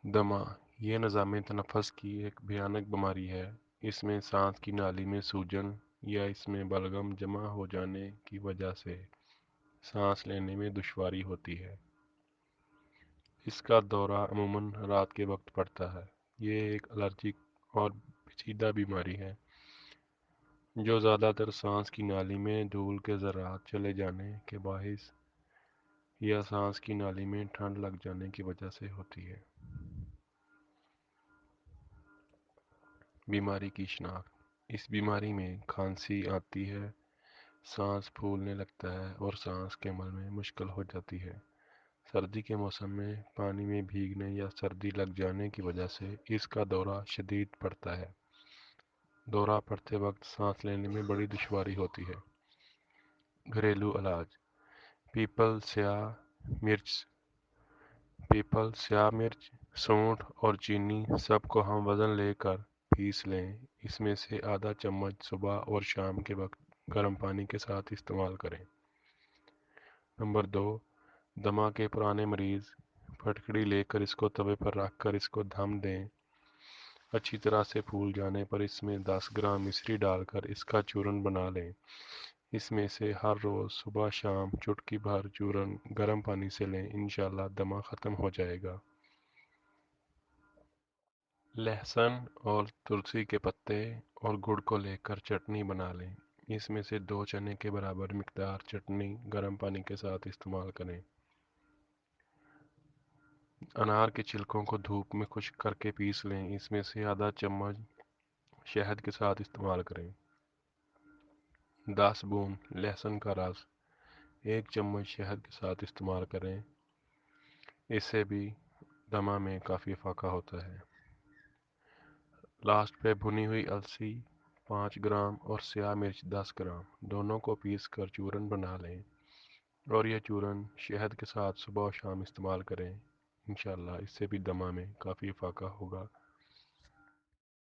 دمہ یہ نظام تنفس کی ایک بھیانک بیماری ہے۔ اس میں سانس کی نالی میں سوجن یا اس میں بلغم جمع ہو جانے کی وجہ سے سانس لینے میں دشواری ہوتی ہے۔ اس کا دورہ عموماً رات کے وقت پڑتا ہے۔ یہ ایک الرجک اور پیچیدہ بیماری ہے جو زیادہ تر سانس کی نالی میں دھول کے ذرات چلے جانے کے باعث یا سانس کی نالی میں ٹھنڈ لگ جانے کی وجہ سے ہوتی ہے۔ بیماری کی شناخت۔ اس بیماری میں کھانسی آتی ہے، سانس پھولنے لگتا ہے اور سانس کے عمل میں مشکل ہو جاتی ہے۔ سردی کے موسم میں پانی میں بھیگنے یا سردی لگ جانے کی وجہ سے اس کا دورہ شدید پڑتا ہے۔ دورہ پڑتے وقت سانس لینے میں بڑی دشواری ہوتی ہے۔ گھریلو علاج: پیپل، سیاہ مرچ، سونٹھ اور چینی سب کو ہم وزن لے کر پیس لیں۔ اس میں سے آدھا چمچ صبح اور شام کے وقت گرم پانی کے ساتھ استعمال کریں۔ نمبر 2، دمہ کے پرانے مریض پھٹکڑی لے کر اس کو توے پر رکھ کر اس کو دم دیں۔ اچھی طرح سے پھول جانے پر اس میں 10 گرام مصری ڈال کر اس کا چورن بنا لیں۔ اس میں سے ہر روز صبح شام چٹکی بھر چورن گرم پانی سے لیں، انشاءاللہ دمہ ختم ہو جائے گا۔ لہسن اور تلسی کے پتے اور گڑ کو لے کر چٹنی بنا لیں۔ اس میں سے 2 چنے کے برابر مقدار چٹنی گرم پانی کے ساتھ استعمال کریں۔ انار کے چھلکوں کو دھوپ میں خشک کر کے پیس لیں۔ اس میں سے آدھا چمچ شہد کے ساتھ استعمال کریں۔ 10 بوند لہسن کا رس 1 چمچ شہد کے ساتھ استعمال کریں۔ اس سے بھی دمہ میں کافی افاقہ ہوتا ہے۔ لاسٹ پہ بھنی ہوئی السی 5 گرام اور سیاہ مرچ 10 گرام دونوں کو پیس کر چورن بنا لیں اور یہ چورن شہد کے ساتھ صبح و شام استعمال کریں، انشاءاللہ اس سے بھی دمہ میں کافی افاقہ ہوگا۔